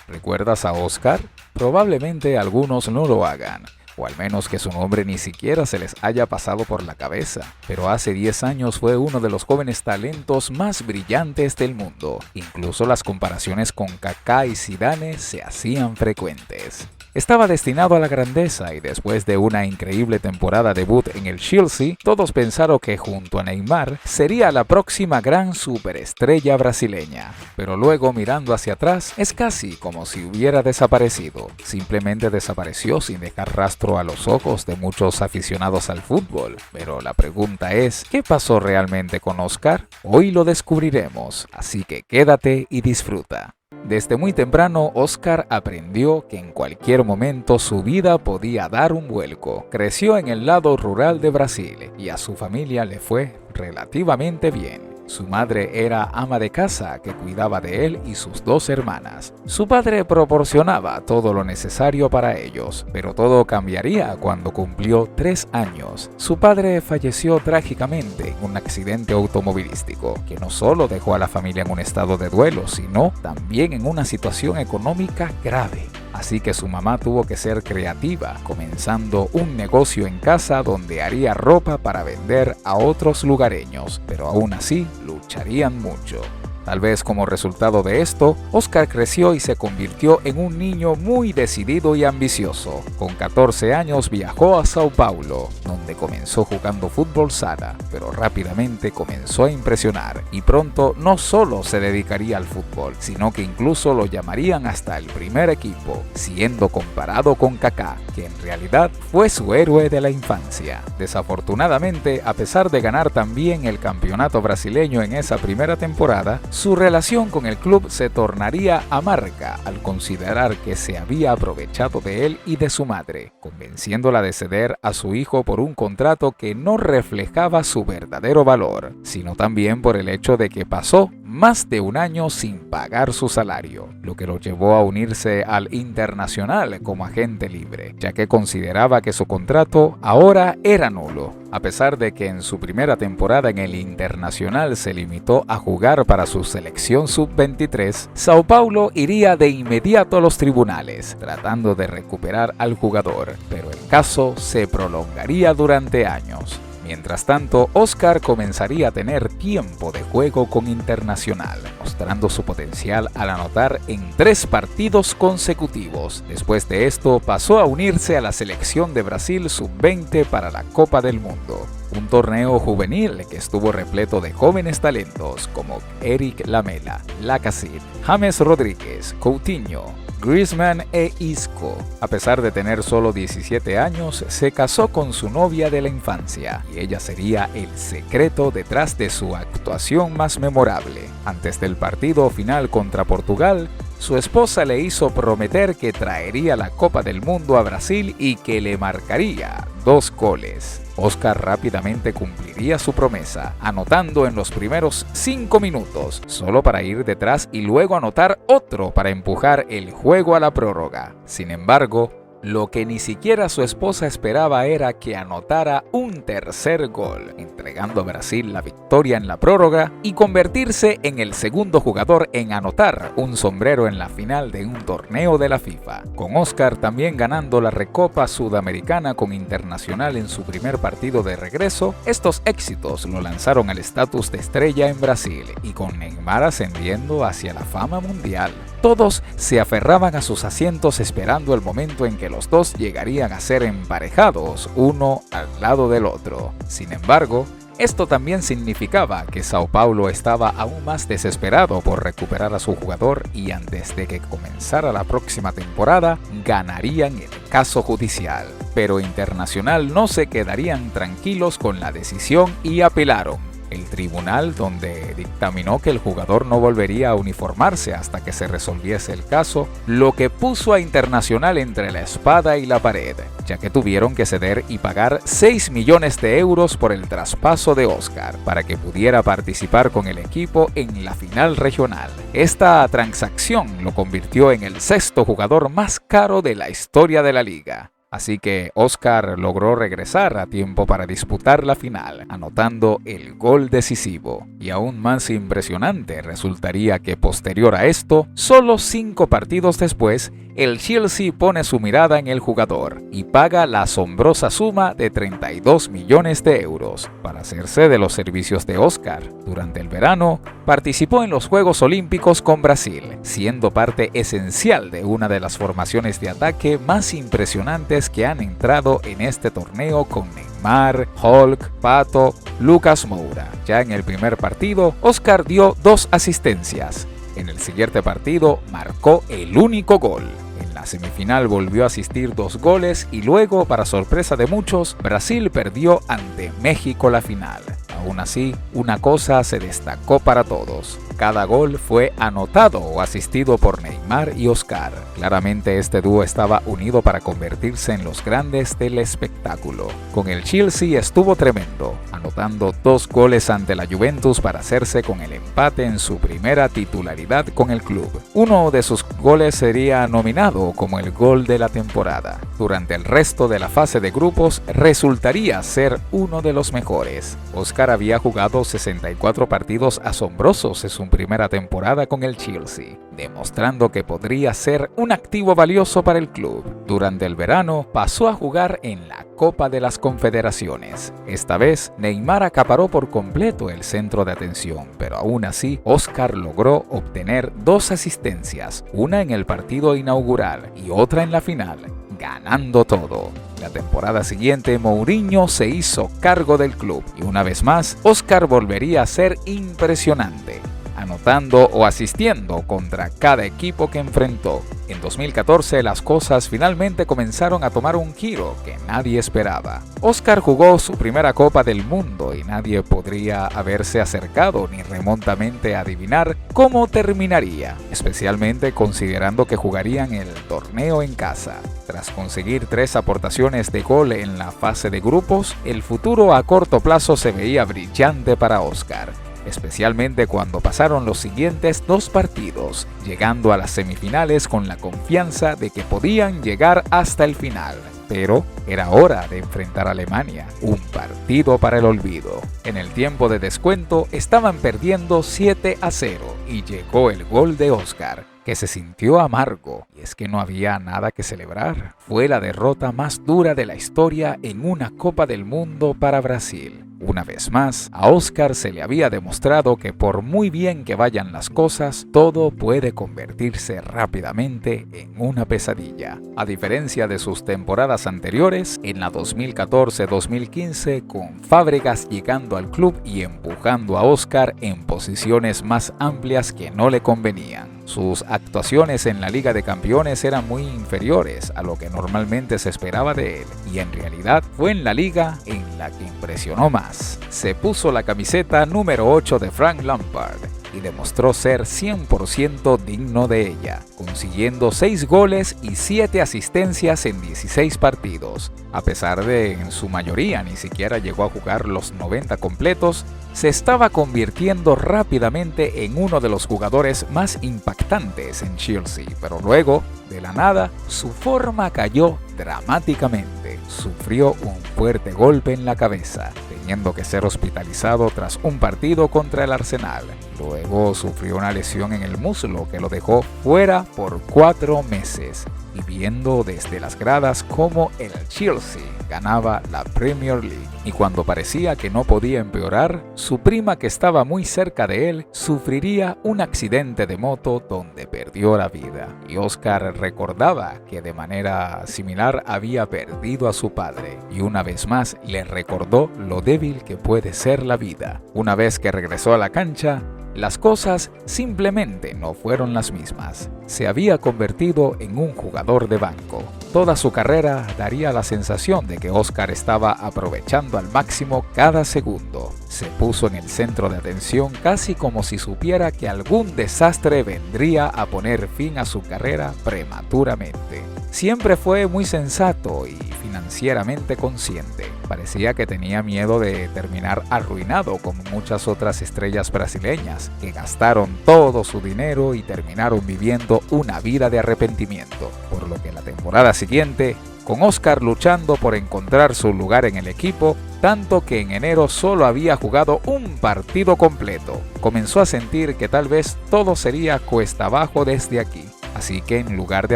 ¿Recuerdas a Oscar? Probablemente algunos no lo hagan, o al menos que su nombre ni siquiera se les haya pasado por la cabeza. Pero hace 10 años fue uno de los jóvenes talentos más brillantes del mundo. Incluso las comparaciones con Kaká y Zidane se hacían frecuentes. Estaba destinado a la grandeza y después de una increíble temporada debut en el Chelsea, todos pensaron que junto a Neymar sería la próxima gran superestrella brasileña. Pero luego, mirando hacia atrás, es casi como si hubiera desaparecido. Simplemente desapareció sin dejar rastro a los ojos de muchos aficionados al fútbol. Pero la pregunta es, ¿qué pasó realmente con Oscar? Hoy lo descubriremos, así que quédate y disfruta. Desde muy temprano, Oscar aprendió que en cualquier momento su vida podía dar un vuelco. Creció en el lado rural de Brasil y a su familia le fue relativamente bien. Su madre era ama de casa que cuidaba de él y sus 2 hermanas. Su padre proporcionaba todo lo necesario para ellos, pero todo cambiaría cuando cumplió 3 años. Su padre falleció trágicamente en un accidente automovilístico que no solo dejó a la familia en un estado de duelo, sino también en una situación económica grave. Así que su mamá tuvo que ser creativa, comenzando un negocio en casa donde haría ropa para vender a otros lugareños, pero aún así lucharían mucho. Tal vez como resultado de esto, Oscar creció y se convirtió en un niño muy decidido y ambicioso. Con 14 años viajó a Sao Paulo, donde comenzó jugando fútbol sala, pero rápidamente comenzó a impresionar y pronto no solo se dedicaría al fútbol, sino que incluso lo llamarían hasta el primer equipo, siendo comparado con Kaká, que en realidad fue su héroe de la infancia. Desafortunadamente, a pesar de ganar también el campeonato brasileño en esa primera temporada, su relación con el club se tornaría amarga al considerar que se había aprovechado de él y de su madre, convenciéndola de ceder a su hijo por un contrato que no reflejaba su verdadero valor, sino también por el hecho de que pasó más de un año sin pagar su salario, lo que lo llevó a unirse al Internacional como agente libre, ya que consideraba que su contrato ahora era nulo. A pesar de que en su primera temporada en el Internacional se limitó a jugar para su selección sub-23, Sao Paulo iría de inmediato a los tribunales, tratando de recuperar al jugador, pero el caso se prolongaría durante años. Mientras tanto, Oscar comenzaría a tener tiempo de juego con Internacional, mostrando su potencial al anotar en 3 partidos consecutivos. Después de esto, pasó a unirse a la selección de Brasil sub-20 para la Copa del Mundo, un torneo juvenil que estuvo repleto de jóvenes talentos como Eric Lamela, Lacazette, James Rodríguez, Coutinho, Griezmann e Isco. A pesar de tener solo 17 años, se casó con su novia de la infancia y ella sería el secreto detrás de su actuación más memorable. Antes del partido final contra Portugal, su esposa le hizo prometer que traería la Copa del Mundo a Brasil y que le marcaría 2 goles. Oscar rápidamente cumpliría su promesa, anotando en los primeros 5 minutos, solo para ir detrás y luego anotar otro para empujar el juego a la prórroga. Sin embargo, lo que ni siquiera su esposa esperaba era que anotara un tercer gol, entregando a Brasil la victoria en la prórroga y convertirse en el segundo jugador en anotar un sombrero en la final de un torneo de la FIFA. Con Oscar también ganando la Recopa Sudamericana con Internacional en su primer partido de regreso, estos éxitos lo lanzaron al estatus de estrella en Brasil y con Neymar ascendiendo hacia la fama mundial. Todos se aferraban a sus asientos esperando el momento en que los dos llegarían a ser emparejados, uno al lado del otro. Sin embargo, esto también significaba que Sao Paulo estaba aún más desesperado por recuperar a su jugador y antes de que comenzara la próxima temporada, ganarían el caso judicial. Pero Internacional no se quedarían tranquilos con la decisión y apelaron. El tribunal, donde dictaminó que el jugador no volvería a uniformarse hasta que se resolviese el caso, lo que puso a Internacional entre la espada y la pared, ya que tuvieron que ceder y pagar 6 millones de euros por el traspaso de Oscar, para que pudiera participar con el equipo en la final regional. Esta transacción lo convirtió en el 6º jugador más caro de la historia de la liga. Así que Oscar logró regresar a tiempo para disputar la final, anotando el gol decisivo. Y aún más impresionante resultaría que posterior a esto, solo 5 partidos después, el Chelsea pone su mirada en el jugador y paga la asombrosa suma de 32 millones de euros para hacerse de los servicios de Oscar. Durante el verano, participó en los Juegos Olímpicos con Brasil, siendo parte esencial de una de las formaciones de ataque más impresionantes que han entrado en este torneo con Neymar, Hulk, Pato, Lucas Moura. Ya en el primer partido, Oscar dio 2 asistencias. En el siguiente partido, marcó el único gol. En la semifinal volvió a asistir 2 goles y luego, para sorpresa de muchos, Brasil perdió ante México la final. Aún así, una cosa se destacó para todos. Cada gol fue anotado o asistido por Neymar y Oscar. Claramente este dúo estaba unido para convertirse en los grandes del espectáculo. Con el Chelsea estuvo tremendo, anotando 2 goles ante la Juventus para hacerse con el empate en su primera titularidad con el club. Uno de sus goles sería nominado como el gol de la temporada. Durante el resto de la fase de grupos resultaría ser uno de los mejores. Oscar había jugado 64 partidos asombrosos en su primera temporada con el Chelsea, demostrando que podría ser un activo valioso para el club. Durante el verano pasó a jugar en la Copa de las Confederaciones. Esta vez Neymar acaparó por completo el centro de atención, pero aún así Oscar logró obtener 2 asistencias, una en el partido inaugural y otra en la final, ganando todo. La temporada siguiente, Mourinho se hizo cargo del club y una vez más, Oscar volvería a ser impresionante, anotando o asistiendo contra cada equipo que enfrentó. En 2014 las cosas finalmente comenzaron a tomar un giro que nadie esperaba. Oscar jugó su primera Copa del Mundo y nadie podría haberse acercado ni remotamente a adivinar cómo terminaría, especialmente considerando que jugarían el torneo en casa. Tras conseguir 3 aportaciones de gol en la fase de grupos, el futuro a corto plazo se veía brillante para Oscar, especialmente cuando pasaron los siguientes 2 partidos, llegando a las semifinales con la confianza de que podían llegar hasta el final. Pero era hora de enfrentar a Alemania, un partido para el olvido. En el tiempo de descuento estaban perdiendo 7-0 y llegó el gol de Oscar, que se sintió amargo, y es que no había nada que celebrar. Fue la derrota más dura de la historia en una Copa del Mundo para Brasil. Una vez más, a Oscar se le había demostrado que por muy bien que vayan las cosas, todo puede convertirse rápidamente en una pesadilla. A diferencia de sus temporadas anteriores, en la 2014-2015, con Fábregas llegando al club y empujando a Oscar en posiciones más amplias que no le convenían. Sus actuaciones en la Liga de Campeones eran muy inferiores a lo que normalmente se esperaba de él, y en realidad fue en la liga en la que impresionó más. Se puso la camiseta número 8 de Frank Lampard y demostró ser 100% digno de ella, consiguiendo 6 goles y 7 asistencias en 16 partidos. A pesar de en su mayoría ni siquiera llegó a jugar los 90 completos, se estaba convirtiendo rápidamente en uno de los jugadores más impactantes en Chelsea, pero luego, de la nada, su forma cayó dramáticamente. Sufrió un fuerte golpe en la cabeza, teniendo que ser hospitalizado tras un partido contra el Arsenal. Luego sufrió una lesión en el muslo que lo dejó fuera por 4 meses, y viendo desde las gradas cómo el Chelsea ganaba la Premier League. Y cuando parecía que no podía empeorar, su prima, que estaba muy cerca de él, sufriría un accidente de moto donde perdió la vida. Y Oscar recordaba que de manera similar había perdido a su padre, y una vez más le recordó lo débil que puede ser la vida. Una vez que regresó a la cancha, las cosas simplemente no fueron las mismas. Se había convertido en un jugador de banco. Toda su carrera daría la sensación de que Oscar estaba aprovechando al máximo cada segundo. Se puso en el centro de atención casi como si supiera que algún desastre vendría a poner fin a su carrera prematuramente. Siempre fue muy sensato y financieramente consciente. Parecía que tenía miedo de terminar arruinado como muchas otras estrellas brasileñas que gastaron todo su dinero y terminaron viviendo una vida de arrepentimiento, por lo que la temporada siguiente con Oscar luchando por encontrar su lugar en el equipo, tanto que en enero solo había jugado un partido completo. Comenzó a sentir que tal vez todo sería cuesta abajo desde aquí. Así que en lugar de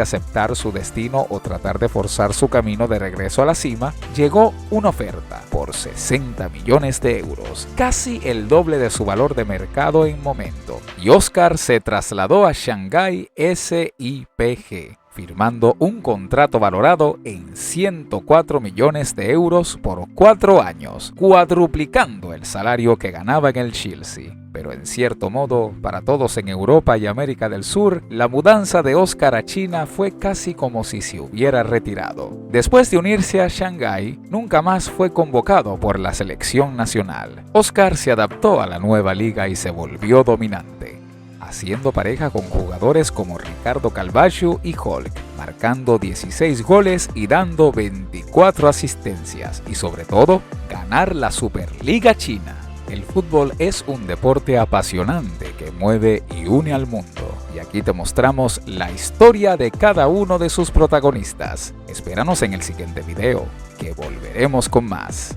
aceptar su destino o tratar de forzar su camino de regreso a la cima, llegó una oferta por 60 millones de euros, casi el doble de su valor de mercado en momento. Y Oscar se trasladó a Shanghái SIPG, firmando un contrato valorado en 104 millones de euros por 4 años, cuadruplicando el salario que ganaba en el Chelsea. Pero en cierto modo, para todos en Europa y América del Sur, la mudanza de Oscar a China fue casi como si se hubiera retirado. Después de unirse a Shanghái, nunca más fue convocado por la selección nacional. Oscar se adaptó a la nueva liga y se volvió dominante, haciendo pareja con jugadores como Ricardo Calvacho y Hulk, marcando 16 goles y dando 24 asistencias, y sobre todo, ganar la Superliga China. El fútbol es un deporte apasionante que mueve y une al mundo, y aquí te mostramos la historia de cada uno de sus protagonistas. Espéranos en el siguiente video, que volveremos con más.